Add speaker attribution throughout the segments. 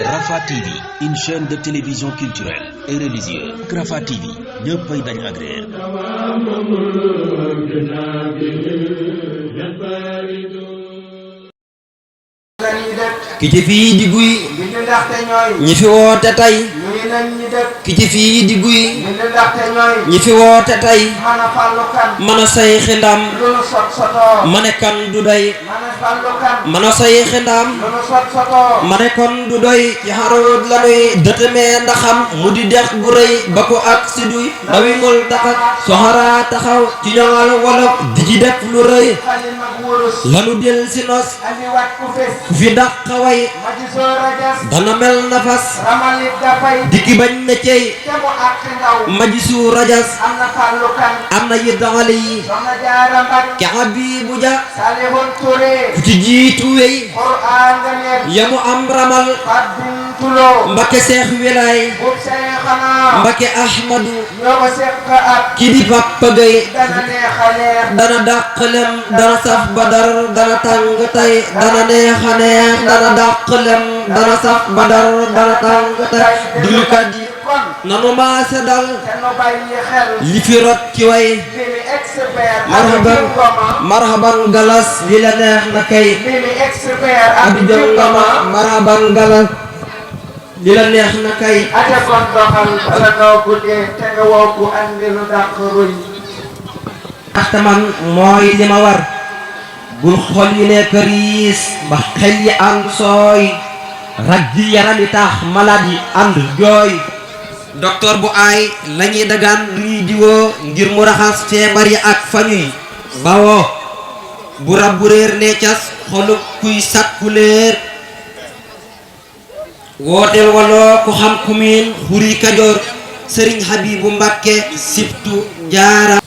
Speaker 1: Rafah TV, une chaîne de télévision culturelle et religieuse. Rafah TV, ñëppay dañ agréer.
Speaker 2: ki ci fii di guy ñi fi woote tey ki ci fii di guy ñi fi woote tey mën a say xindam ma ne kan du doy mën a say xindam ma ne kon du doy ci xarut la nuy dëtëmee ndaxam mu di dex gu rëy ba ko ak si duy dawi mul taxak soxara taxaw ci ñoŋal wolof di ci def lu rëy lanu del si nos ku fi dàq way dana mel na fas dikki bañ na cey majisu rajas am na yi daxale yi ke Habibu Ja ku ci jiitu wey yamu am ramal Mbakke Seex Wilaay Mbakke Ahmadu ki di Papa Gay dana dàqalem dana saf badar dana tàng tay dana neex a neex dana dàqalem dana saf badar dana tàng tay dulukat yi nanu maase dal li fi rot ci way marhaban galas li la neex na kay ab jongama marhaban galas li la neex na kay
Speaker 3: ate kon doxal bala noo guddee te nga woo ku andi lu dàq ruñ
Speaker 2: ndaxte man mooy li ma war bul xol yi ne këriis ba xel yi ànd sooy rag ji yaram yi tax malade yi ànd jooy docteur bu aay lañuy dagaan luy diwoo ngir mu raxas feebar yi ak fañuy bawoo bu rab bu réer ne cas xolu kuy sàkku leer wooteel waloo ku xam ku miin xuri Kajoor Sëriñ Habibu Mbàkke sibtu jaara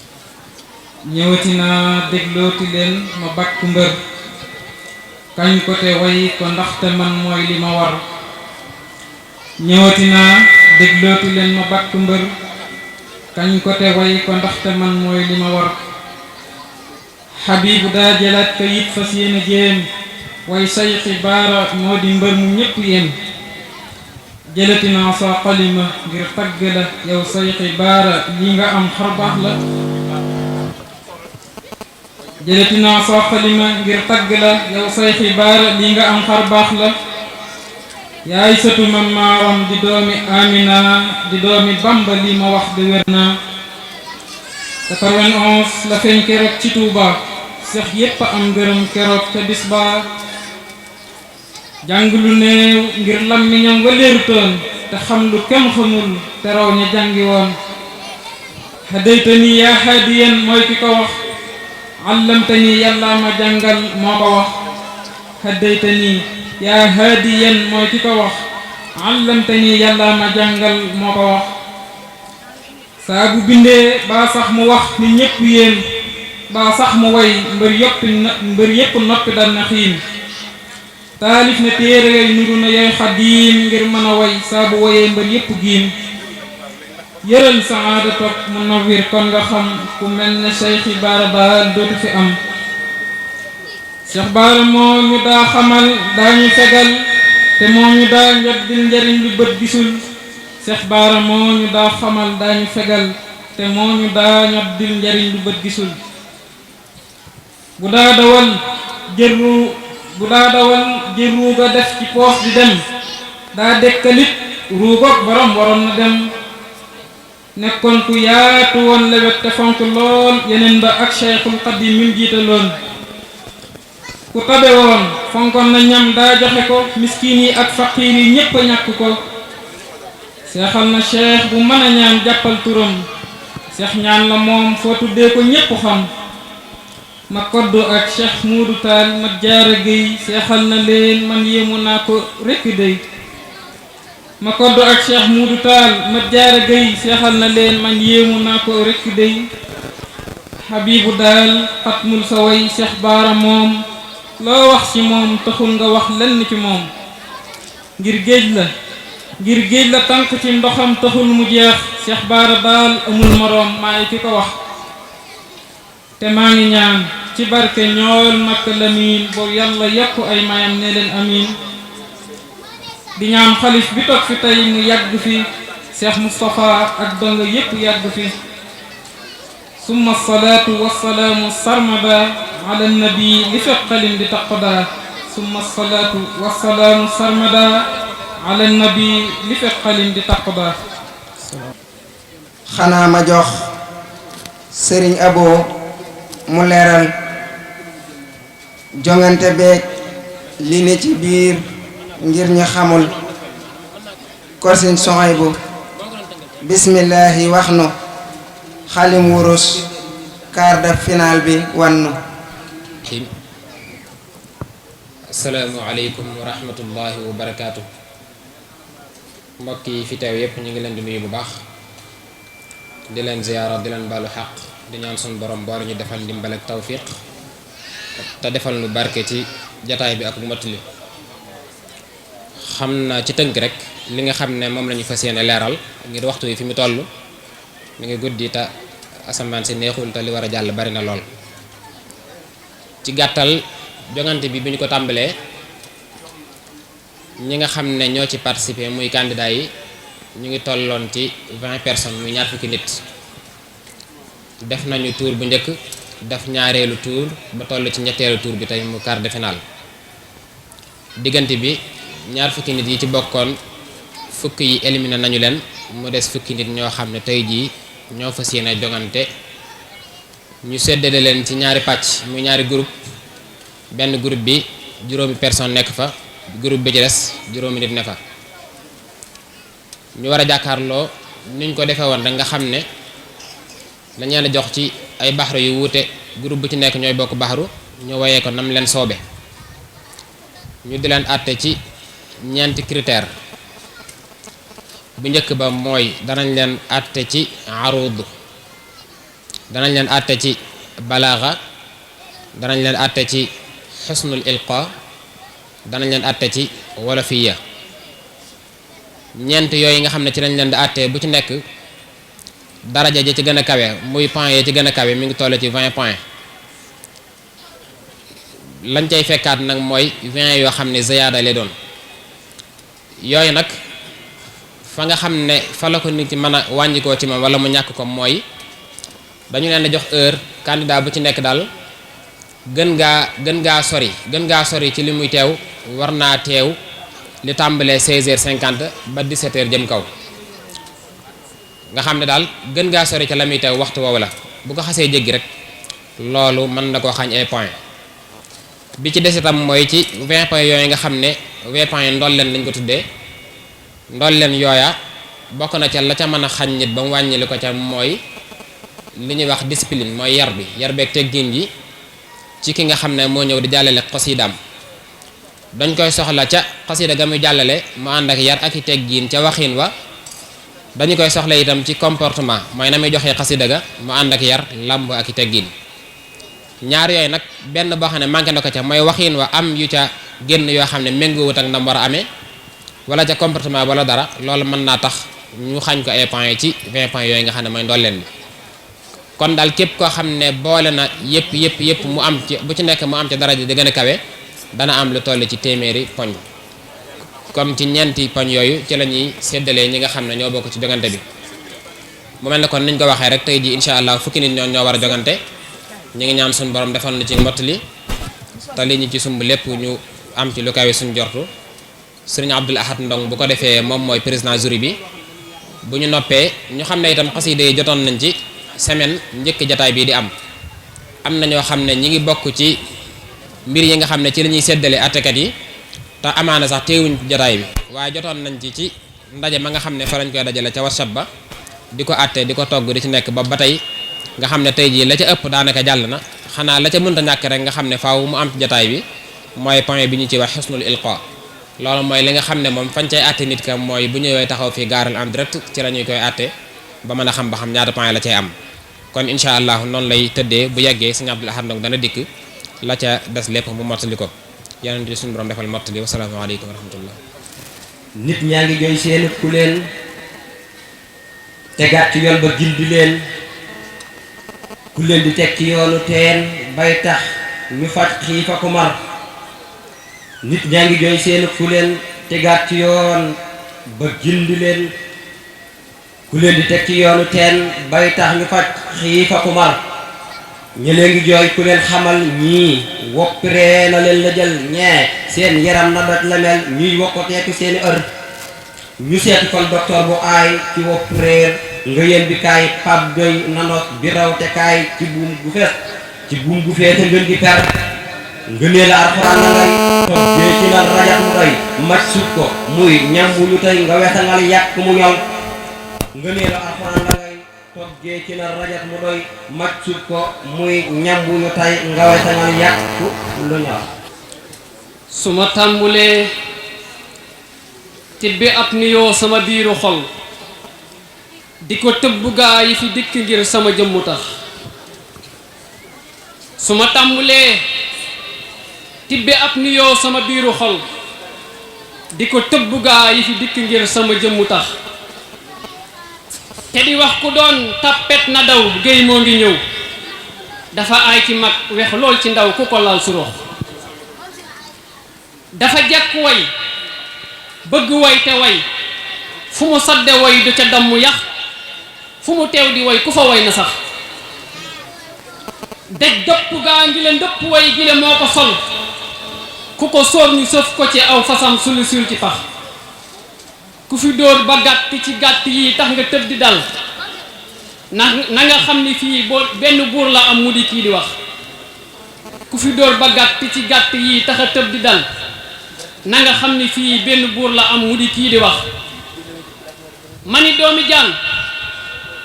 Speaker 4: ñëwati naa déglooti leen ma bàkku mbër kañ ko te way ko ndaxte man mooy li ma war ñëwati naa déglooti leen ma bàkku mbër kañ ko te way ko ndaxte man mooy li ma war Habibu daa jëlaat ko it fas yéene jéem way sayxi baara moo di mbër mu ñépp yéen jëlati naa sa xalima ngir tagg la yow sayxi baara li nga am xarbaax la jëlati naa sa xalima ngir tagg la yow sayxi baara li nga am xarbaax la yaay sëtu mam maaram di doomi Amina di doomi Bamba li ma wax de wér naa 91 la feeñ keroog ci Tuuba seex yépp am ngërëm keroog ca bis ba jàng lu néew ngir làmmiñam waleerutoon te xam lu kenn xamul te raw ña jàngi woon hadaytani yaa haadiyan mooy ki ko wax allamtani yàlla ma jàngal moo ko wax hadaytani yaa haadiyan mooy ki ko wax allamtani yàlla ma jàngal moo ko wax saa bu bindee baa sax mu wax ni ñépp yéen baa sax mu way mbër yépp noppi dal na xiin taalif na téere yooy nuru na yooy xadiim ngir mën a way saa bu woyee mbër yépp giim yëral saada toog mu nawir kon nga xam ku mel ne Sayxi Baara daal dootu fi am Cheikh Baara moo ñu daa xamal daa ñu fegal te moo ñu daa njoddil njariñ lu bët gisul Cheikh Baara moo ñu daa xamal daa ñu fegal te moo ñu daa njoddil njariñ lu bët gisul bu daa dawal jël ruuga def ci poos di dem daa dekkalit ruugoog borom waroon na dem nekkoon ku yaatu woon lewet te fonk lool yeneen ba ak Cheikhul Xadim mi jiitaloon ku tabe woon fonkoon na ñam daa joxe ko miskin yi ak faqiir yi ñépp a ñàkk ko seexal na cheikh bu mën a ñaan jàppal turam seex ñaan la moom foo tuddee ko ñépp xam ma koddu ak Cheikh Muudu Taal ma jaara géy seexal na leen man yéemu naa ko rekk dey ma koddu ak Cheikh Muudu Taal ma jaara géy seexal na leen man yéemu naa ko rekk dey Habibu daal xatmul sa way Cheikh Baara moom loo wax ci moom taxul nga wax lenn ci moom ngir géej la ngir géej la tànk ci ndoxam taxul mu jeex Cheikh Bara daal amul moroom maay ki ko wax te maa ngi ñaan ci barke ñool makk lamiin boo yàlla yokk ay mayam ne leen amiin di ñaan xalif bi toog fi tey mu yàgg fi Cheikh Moustapha ak donga yépp yàgg fi summa salaatu wassalaamu sarmada ala nabi li feqalin di taqada summa salaatu wassalaamu sarmada ala nabi li feqalin di taqada.
Speaker 3: xanaa ma jox sëriñ Abo mu leeral jongante beeg li ne ci biir ngir ñi xamul ko sëriñ Sohaybu bismillahi wax nu xalim wurus quart de finale bi wannu.
Speaker 5: assalaamu aleykum wa rahmatullahi wa barakaatu. mbokk yi fi teew yépp ñu ngi leen di nuyu bu baax di leen ziyaara di leen baalu xaq di ñaan suñu borom boole ñu defal ndimbal ak tawfiq te defal nu barke ci jataay bi ak mottali. xam naa ci tënk rek li nga xam ne moom la ñu fas yéene leeral ngir waxtu wi fi mu toll mi ngi guddi te asamaan si neexul te li war a jàll bari na lool. ci gàttal jongante bi ñu ko tàmbalee ñi nga xam ne ñoo ci participer muy candidat yi ñu ngi tolloon ci 20 personnes muy ñaar fukki nit. def nañu tour bu njëkk def ñaareelu tour ba toll ci ñetteelu tour bi tey mu quart de finale. diggante bi ñaar fukki nit yi ci bokkoon fukki yi éliminé nañu leen mu des fukki nit ñoo xam ne tey jii ñoo fas yéene jongante. ñu séddale leen ci ñaari pàcc muy ñaari groupe benn groupe bi juróomi personne nekk fa groupe bi ci des juróomi nit ne fa. ñu war a jàkkaarloo niñ ko defee woon rek nga xam ne dañ leen a jox ci ay baxaru yu wuute groupe bu ci nekk ñooy bokk baxaru ñu woyee ko nam leen soobe. ñu di leen àtte ci ñeenti critère. bu njëkk ba mooy danañ leen àtte ci arud, danañ leen àtte ci balaaxa, danañ leen àtte ci xusnul ilqa, danañ leen àtte ci wolofiya. ñeent yooyu nga xam ne ci lañ leen di àtte bu ci nekk daraja ji ci gën a kawe muy point yi ci gën a kawe mi ngi toll ci 20 points. lañ cay fekkaat nag mooy 20 yoo xam ne ziyaada lay doon. yooyu nag fa nga xam ne fa la ko nit ci mën a wàññikoo ci moom wala mu ñàkk ko mooy dañu leen di jox heure candidat bu ci nekk daal gën ngaa sori ci li muy teew war naa teew li tàmbalee 16h50 ba 17h jëm kaw. nga xam ne daal gën ngaa sori ca la muy teew waxtu woowu la bu ko xasee jéggi rek loolu mën na koo xañ ay points. bi ci des itam mooy ci 20 points yooyu nga xam ne 20 points yi ndolleen lañ ko tuddee ndolleen yooya bokk na ca la ca mën a xañ nit ba mu wàññili ko ca mooy li ñuy wax discipline mooy yar beeg teggin yi ci ki nga xam ne moo ñëw di jàllale xasidaam. dañ koy soxla ca xasida ga muy jàllale mu ànd ak yar ak i teggin ca waxin wa. dañu koy soxla itam ci comportement mooy na muy joxee xasida ga mu ànd ak yar làmb ak i teggin. ñaar yooyu nag benn boo xam ne manqué na ko ca mooy waxin wa am yu ca génn yoo xam ne méngoowut ak ndam war a amee wala ca comportement wala dara loolu mën naa tax ñu xañ ko ay points ci 20 points yooyu nga xam ne mooy ndolleen bi. kon daal képp koo xam ne boole na yëpp mu am ci bu ci nekk mu am ci daraja di gën a kawe dana am lu toll ci téeméeri poñ. comme ci ñeenti poñ yooyu ci la ñuy séddalee ñi nga xam ne ñoo bokk ci jogante bi. mu mel ne kon niñ ko waxee rek tey jii incha allah fukki nit ñoo war a jogante. ñu ngi ñaan suñu borom defal na ci mottali te li ñu ci sumb lépp ñu am ci lu kawe suñu jortu. sëriñ Abdul Ahad Ndong bu ko defee moom mooy président jury bi bu ñu noppee ñu xam ne itam xasida yi jotoon nañ ci semaine njëkk jataay bii di am na ñoo xam ne ñi ngi bokk ci mbir yi nga xam ne ci la ñuy séddale attekat yi te amaana sax teewuñ jataay bi waaye jotoon nañ ci ndaje ma nga xam ne fa lañ koy dajale ca WhatsApp ba di ko atte di ko togg di ci nekk ba tey nga xam ne tey jii la ca ëpp daanaka jàll na xanaa la ca mënta ñàkk rek nga xam ne faaw mu am ci jataay bi mooy point bi ñu ci wax xusnul ilqa. loolu mooy li nga xam ne moom fañ cay àtte nit ka mooy bu ñëwee taxaw fii gaaral en direct ci la ñuy koy àtte ba mën a xam ba xam ñaata point la cay am. kon incha allah noonu lay tëddee bu yeggee sëñ Abdul Ahad Ndong dana dikk la ca des lépp mu mottali ko yonent bi suñu borom defal mottali wa salaamu aleykum wa rahmatullah.
Speaker 2: nit ñaa ngi jooy seen ku leen tegaat ci yoon ba gindi leen ku leen di teg ci yoonu teen bay tax ñu faj xiif ak mar nit ñaa ngi jooy seen ku leen tegaat ci yoon ba gindi leen ku leen di teg ci yoonu teen bay tax ñu faj xiif ak mar ñi leen ngi jooy ku leen xamal ñii woppiree na leen la jël ñee seen yaram na doj la mel ñuy wokkoteeku seeni ër ñu seeti kon docteur bu aay ci wopp réer nga yéen bi kaay pab doy nanos bi raw te kaay ci buum gu fees ci buum gu fees te ngën gi per nga nee la alxuraan na ngay toggee ci nal rajax mu doy maj sut ko muy ñam bu ñu tey nga wetangal yàq mu ñol nga nee la alxuraan na ngay toggee ci nal rajax mu doy maj sut ko muy ñam bu ñu tey nga wetangal yàq lu ñol
Speaker 6: su ma tàmbulee tibbi ab nuyoo sama biiru xol di ko tëbb gaa yi fi dikk ngir sama jëmmu tax su ma tàmbulee tibbi ab nuyoo sama biiru xol di ko tëbb gaa yi fi dikk ngir sama jëmmu tax te di wax ku doon tappet na daw géy moo ngi ñëw dafa aay ci mag wex lool ci ndaw ku ko laal surux dafa jekk way bëgg way te way fu mu sadde way du ca damm yax fu mu teew di way ku fa way na sax daj dëpp gaa ngi leen dëpp way gi le moo ko sol ku ko sóor ñu sëf ko ci aw fasam sulu sul ci pax ku fi dóor ba gàtt ci gàtt yi tax nga tëdd di dal na nga xam ni fii boo benn buur la am mu di kii di wax ku fi dóor ba gàtt ci gàtt yi tax a tëdd di dal na nga xam ni fii benn buur la am mu di kii di wax ma ni doomi jaan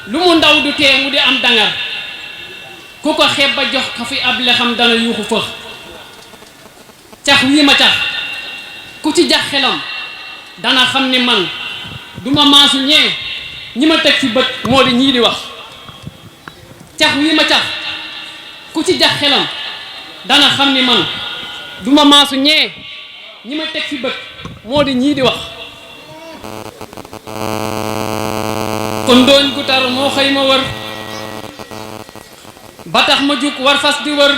Speaker 6: lu mu ndaw du tee mu di am dangar ku ko xeeb ba jox ko fi ab lexam dana yuuxu fëx cax wii ma cax ku ci jax xelam dana xam ni man duma maasu ñee ñi ma teg fi bët moo di ñii di wax cax wii ma cax ku ci jax xelam dana xam ni man duma maasu ñee ñi ma teg fi bët moo di ñii di wax kon dooñ gu tar moo xëy ma wër ba tax ma jug war fas di wër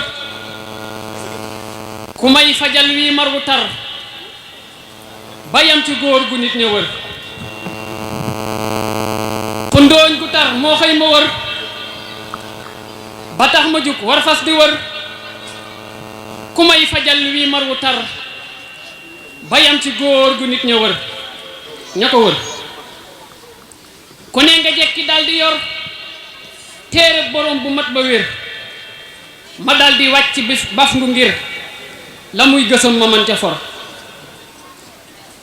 Speaker 6: ku may fajal wii mar wu tar ba yam ci góor gu nit ña wër kon dooñ gu tar moo xëy ma wër ba tax ma jug war fas di wër ku may fajal wii mar wu tar ba yam ci góor gu nit ña wër ña ko wër ku ne nga jekki daldi yor téere borom bu mat ba wér ma daldi wàcc bis baf ngu ngir la muy gësam ma man ca for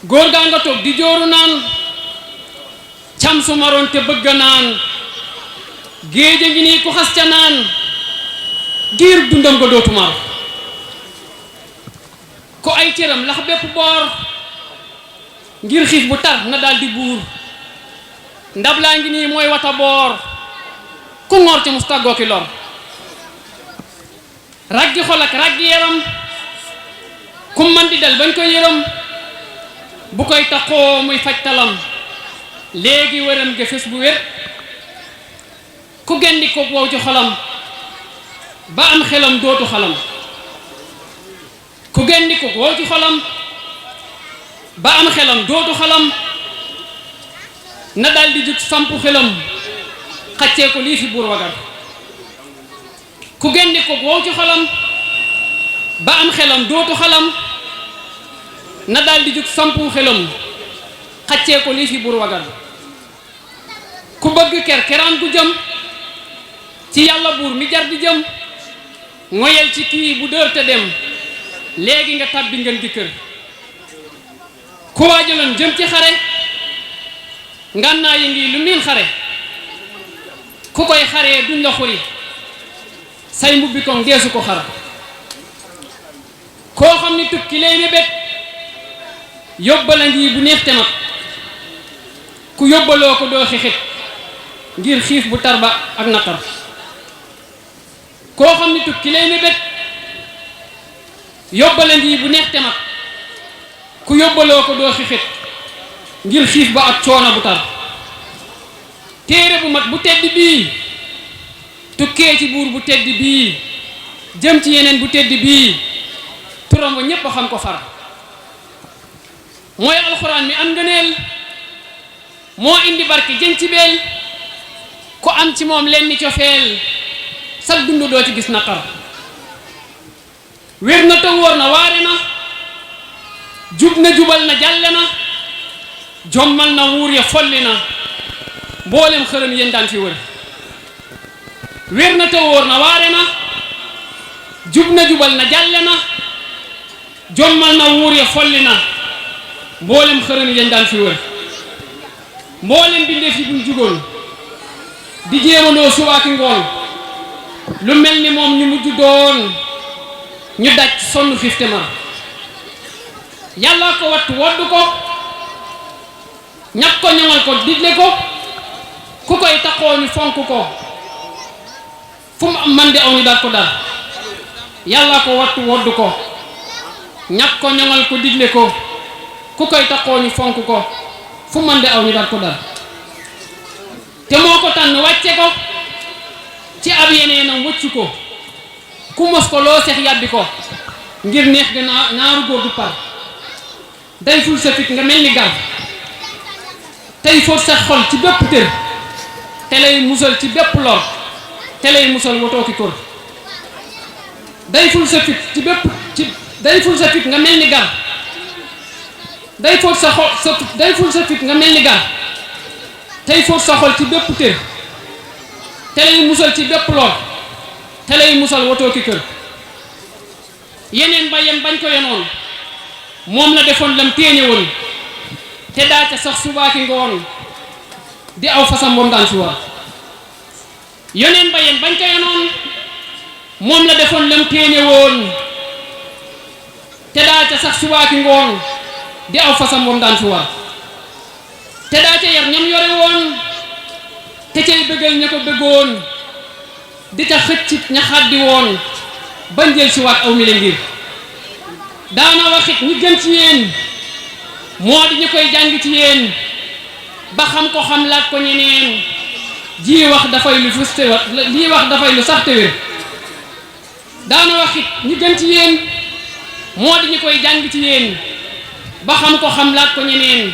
Speaker 6: góor gaa nga toog di jooru naan cam su maroon te bëgg naan géej a ngi nii ku xas ca naan giir dundam nga dootu mar ko ay cëram lax bépp boor ngir xiif bu tar na daldi buur ndab laa ngi nii mooy wata boor ku ngoor ci mus tàggoo ki lor raggi xol ak raggi yaram ku man di dal bañ koy yërëm bu koy taxoo muy faj talam léegi wëram ga fes bu wér ku gendi ko wow ci xolam ba am xelam dootu xalam ku gendi ko wow ci xolam ba am xelam dootu xalam na daldi jug sampu xelam xaccee ko lii fi buur wagar ku gendi ko wow ci xolam ba am xelam dootu xalam na daldi jug sampu xelam xaccee ko lii fi buur wagar ku bëgg keraan gu jëm ci yàlla buur mi jar di jëm ngoyel ci kii bu dër te dem léegi nga tàbbi ngeen di kër ku waajaloon jëm ci xare ngànnaa yi ngi lu miin xare ku koy xaree duñ la xuri say mbubbi ko deesu ko xar koo xam ni tukki lay mébét yóbbala ngi bu neex te mat ku yóbbaloo ko doo xixit ngir xiif bu tar ba ak naqar koo xam ni tukki lay mébét yóbbala ngi bu neex te mat ku yóbbaloo ko doo xixit ngir xiif ba ak coono bu tar téere bu mat bu tedd bii tukkee ci buur bu tedd bii jëm ci yeneen bu tedd bii turam ba ñépp a xam ko far mooy alxuraan mi am ngëneel moo indi barke jën ci beel ku am ci moom lenn cofeel sag dund doo ci gis naqar wér na te wóor na waare na jub na jubal na jàlle na jommal na wuur ya folli na mboolem xërëm yéen daan fi wër wér na te wóor na waare na jub na jubal na jàlle na jommal na wuur ya folli na mboolem xërëm yéen daan fi wër mboolem bindeef yi buñ jugoon di jéemandoo subaaki ngoon lu mel ni moom ñu mujj doon ñu daj sonn xifte mar yàlla ko wattu woddu ko ñàkk ko ñoŋal ko digle ko ku koy taxoo ñu fonk ko fu mu am man di aw ñu daat ko dar yàlla ko wattu woddu ko ñàkk ko ñoŋal ko digle ko ku koy taxoo ñu fonk ko fu man di aw ñu daat ko dar te moo ko tànn wàcce ko ci ab yeneenam wëccu ko ku mos ko loo seex yàbbi ko ngir neex ga naaru góor du par day ful sa fit nga mel ni gar tey fóot sa xol ci bépp tër te lay musal ci bépp lor te lay musal wotoo ki kor day ful sa fit ci bépp day ful sa fit nga mel ni gar day fóot sa xol day ful sa fit nga mel ni gar tey fóot sa xol ci bépp tër te lay musal ci bépp lor te lay musal wotoo ki kër yeneen ba yem bañ ko yenoon moom la defoon lam téeñe woon te daa ca sax subaaki ngoon di aw fasam moom daan si war yeneen ba yem bañ ko yenoon moom la defoon lam téeñe woon te daa ca sax subaaki ngoon di aw fasam moom daan si war te daa ca yar ñam yore woon te cay bëggal ña ko bëggoon di ca xëccit ña xaddi woon bañ jël si waat aw mi le ngir daana waxit ñi gën ci yéen moo di ñu koy jàng ci yéen ba xam ko xam laat ko ñeneen ji wax dafay lu fuste lii wax dafay lu sax te wér daana waxit ñi gën ci yéen moo di ñu koy jàng ci yéen ba xam ko xam laat ko ñeneen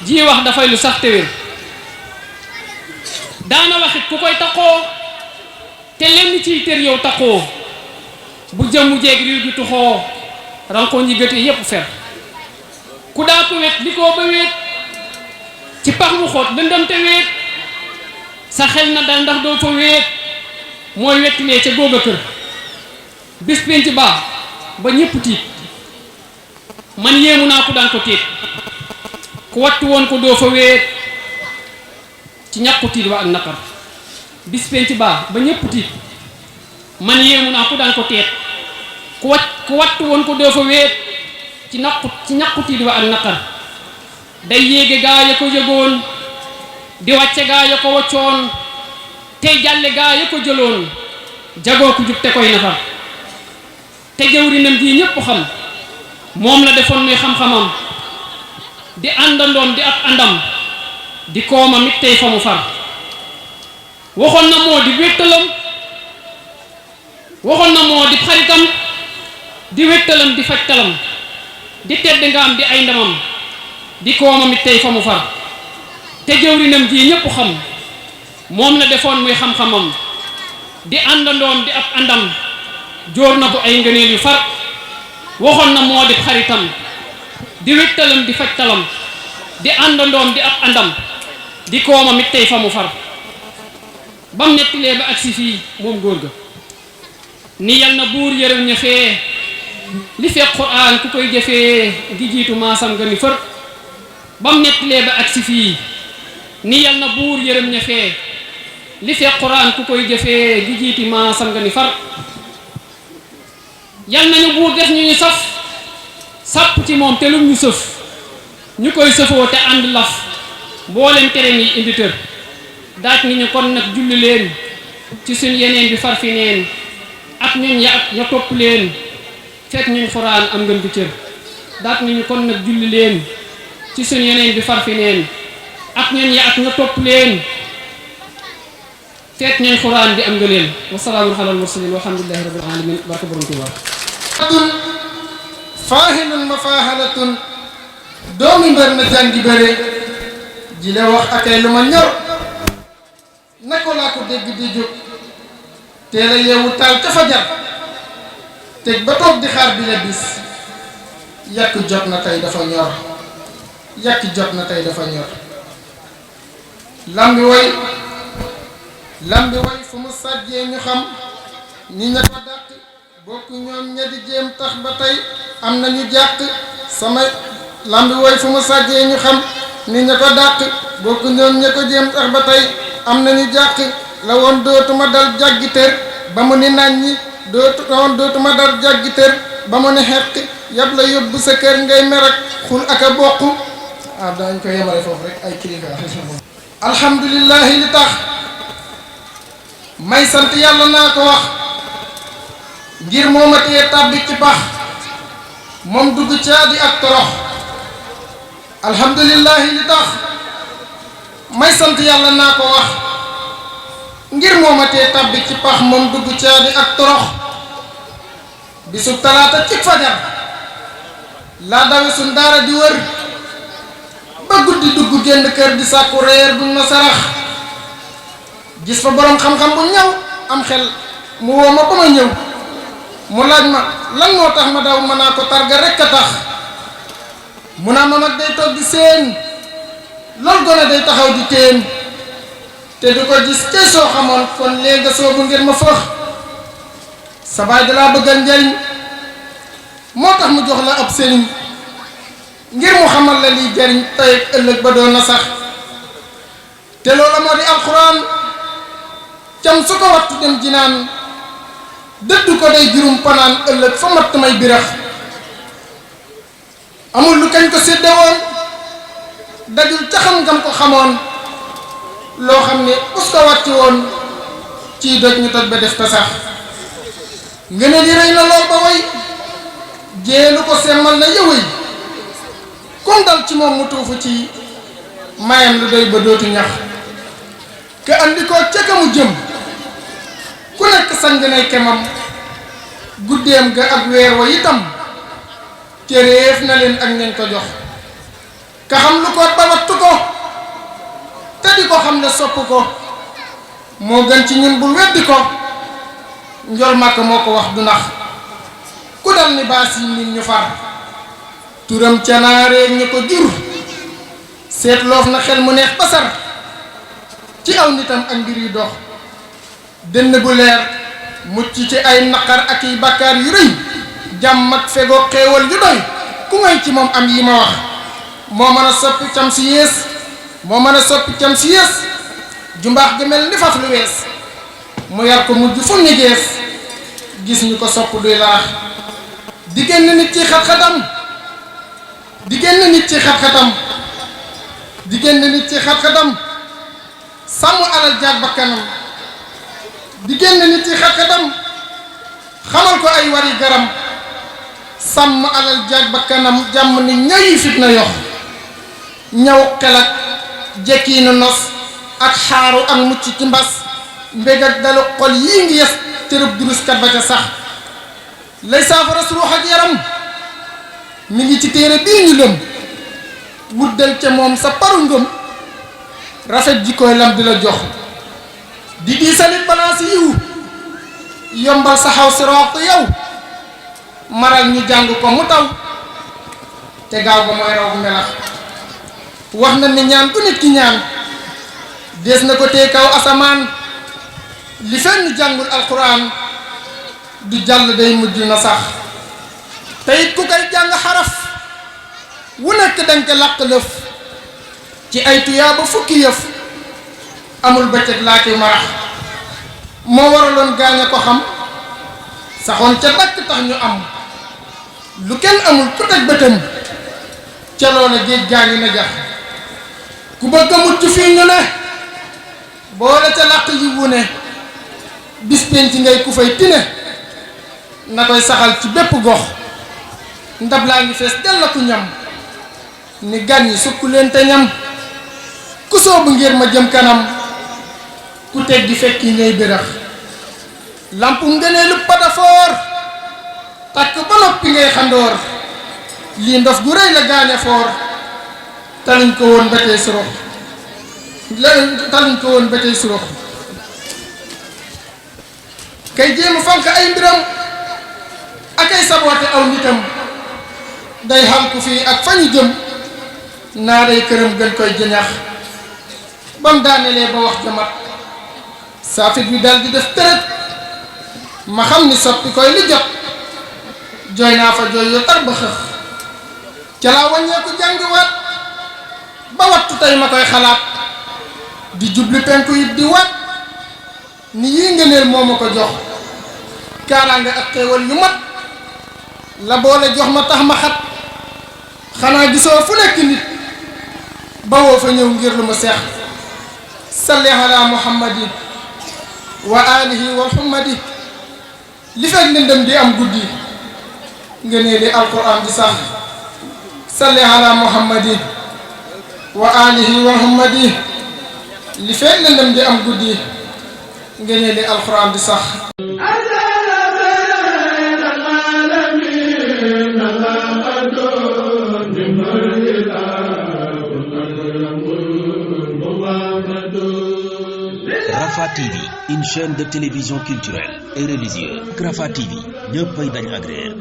Speaker 6: ji wax dafay lu sax te wér daana waxit ku koy taxoo te lenn ciy tër yow taxoo bu jëmmu jeeg riir gi tuxoo ranko ñi gëte yépp fer ku daa ko wet li koo ba wet ci pax mu xóot lëndëm te wet sa xel na dal ndax doo fa wet mooy wettilee ca góoba kër bis penc ba ñépp tiit man yéemu naa ku daan ko tiit ku wattu woon ko doo fa wet ci ñàkku tiit wa ak naqar bis penc ba ñépp tiit man yéemu naa ku daan ko teet ku wattu woon ko doo fa wéet ci ñàkku tiit wa ak naqar day yéege gaa ya ko yëgoon di wàcce gaa ya ko waccoon tey jàlle gaa ya ko jëloon jagoo ku jub te koy nafar te jëwrinam ji ñépp xam moom la defoon muy xam-xamam di àndandoom di ab àndam di koomam it tey fa mu far waxoon na moo di wéttalam waxoon na moo di xaritam di wéttalam di fajtalam di tedd nga am di ay ndamam di koomam it tey fa mu far te jëwrinam ji ñépp xam moom la defoon muy xam-xamam di àndandoom di ab àndam jóor na ko ay ngëneel yu far waxoon na moo di xaritam di wéttalam di fajtalam di àndandoom di ab àndam di koomam it tey fa mu far bam nettilee ba agsi fii moom góor ga ni yal na buur yërëm ña fee li fekk Qur'an ku koy jëfee gi jiitu maasam nga ni fër bam nettilee ba agsi fii ni yal na buur yërëm ña fee li fekk Qur'an ku koy jëfee gi jiitu maasam nga ni far yal nañu buur def ñu saf sàpp ci moom te lum ñu sëf ñu koy sëfoo te ànd laf mboolem tere ni indi tër daaj ni ñu kon nag julli leen ci suñ yeneen bi far fi neen ak ñun ya topp leen fekk ñun Qur'an am ngeen bi cër daaj ni ñu kon nag julli leen ci suñ yeneen bi farfi neen ak ñen ya ak nga topp leen teet ñooy xuraan di am nga leen wasalaamun alal mursalin walhamdulillahi rabbil alamin barka borom Tuubaa
Speaker 7: faahinun mafaahalatun doomi mbër na jàngi bëre ji la wax akay lu ma ñor nako laa ko dégg di jóg teel a yeewu taal ca fajar teg ba toog di xaar bi la bis yàq jot na tey dafa ñor yàq jot na tey dafa ñor lambi way fu mu sàjjee ñu xam ñi ña ko dàq bokk ñoom ña di jéem tax ba tey am nañu jàq sama lambi way fu mu sàjjee ñu xam ni ña ko dàq bokk ñoom ña ko jéem tax ba tey am nañu jàq la woon dootuma dal jàggi tër ba mu ni naññi dootuma dal jàggi tër ba mu ni xeq yab la yóbbu sa kër ngay merak xul ak a bokk dañ ko yemale foofu rek ay kilifa alhamdulillahi li tax may sant yàlla naa ko wax ngir moomatee tàbbi ci pax moom dugg caadi ak torox alhamdulillahi li tax may sant yàlla naa ko wax ngir moomatee tàbbi ci pax moom dugg caadi ak torox bisu talaata ci fajar laa dawe suñ daara di wër ba guddi dugg génn kër di sàkku reer buñ ma sarax gis fa boroom xam-xam bu ñaw am xel mu woo ma ba ma ñëw mu laaj ma lan moo tax ma daw mën naa ko targa rekk a tax mu naa ma mag day toog di seen lool gone day taxaw di teen te du ko gis kay soo xamoon kon léegi nga soobu ngir ma fëx sa baay da laa bëggal njariñ moo tax mu jox la ab sëriñ ngir mu xamal la liy jariñ tey ak ëllëg ba doon na sax te loola moo di alxuraan cam su ko wattu dem jinaan dëddu ko day jurum panaan ëllëg fa matt may birax amul lu kañ ko sédde woon dajul ca xam ngam ko xamoon loo xam ne us ko wàcc woon ciy doj ñu toj ba def ta sax ngëneel yi rëy na lool ba way jéelu ko semmal na yëwëy kon dal ci moom mu tuufu ci mayam lu doy ba dootu ñax ka andi ko ca ka mu jëm ku nekk sañ nay kemam guddeem ga ak weer wa itam téréef na leen ak ñañ ko jox ka xam lu ko ba wattu ko te di ko xam ne sopp ko moo gën ci ñun bul weddi ko njol màkk moo ko wax du nax ku dal ni baas yi nit ñu far turam ca naareeg ñu ko jur seet loof na xel mu neex basar ci aw nitam ak mbir yu dox dënn bu leer mucc ci ay naqar ak i bàkkaar yu rëy jàmm ak fegoo xéewal yu doy ku ngay ci moom am yi ma wax moo mën a soppi cam si yées moo mën a soppi cam si yées jumbaax gi mel ni faf lu wees mu yar ko mujj fu ñu gees gis ñu ko sopp duy laax di génn nit ci xat-xatam di génn nit ci xat-xatam di génn nit ci xat-xatam sàmm alal jaag bakkanam di génn nit ci xat-xatam xamal ko ay wari garam sàmm alal jaag bakkanam jàmm ni ñayi fitna yox ñaw xel ak jekkiinu nos ak xaaru ak mucc ci mbas mbég ak dalu xol yii ngi yes tërëb duruskat ba ca sax lay saafara su ruux ak yaram mi ngi ci téere bii ñu lëm wuddal ca moom sa paru ngëm rafet jikkooy lam di la jox di diisalit balance yiw yombal saxaw si roq yow maral ñu jàng ko mu taw te gaaw ba mooy raw bu melax wax na ni ñaan ku nit ki ñaan des na ko tee kaw asamaan li fenn jàngul alquran du jàll day mujj na sax te it ku koy jàng xaraf wu nekk dañ ko làq lëf ci ay tuyaa ba fukki yëf amul bëccëg laaki marax moo waraloon gaañ a ko xam saxoon ca dakk tax ñu am lu kenn amul ku teg bëtam ca loola géej gaa ngi na jax ku bëgg a mucc fii ñu ne boole ca làq yi wu ne bis penc ngay ku fay tine na koy saxal ci bépp gox ndab laa ngi fees dell ku ñam ni gan ñi sukk leen te ñam ku soobu ngir ma jëm kanam ku teg di fekki ñey birax lampum ngëneelu patafoor takk ba noppi ngay xandoor lii ndof gu rëy la gaañe foor taluñ ko woon ba tey surux taluñ ko woon ba tey surux kay jéem a fonk ay mbiram ak ay saboote aw nitam day xam ku fii ak fa ñu jëm naa day këram gën koy jëñax bam daanelee ba wax jamat saafit bi dal di def tërët ma xam ni soppi koy li jot jooy naa fa jooy yoo tar ba xëx ca laa wàññeeku jàngiwaat ba wattu tey ma koy xalaat di jubli penku it di wat ni yii ngëneel moo ma ko jox kaaraange ak xéewal yu mat la boole jox ma tax ma xat xanaa gisoo fu nekk nit ba woo fa ñëw ngir lu mu seex salli ala muhammadin wa alihi wa muhammadi li fekk lëndëm di am guddi ngëneeli alquran di sax salli ala muhammadin wa alihi wa muhammadi li fekk lëndëm di am guddi ngëneeli alquran di sax
Speaker 1: Rafah TV, une chaîne de télévision culturelle et religieuse. Rafah TV, ñëppay dañ agréer.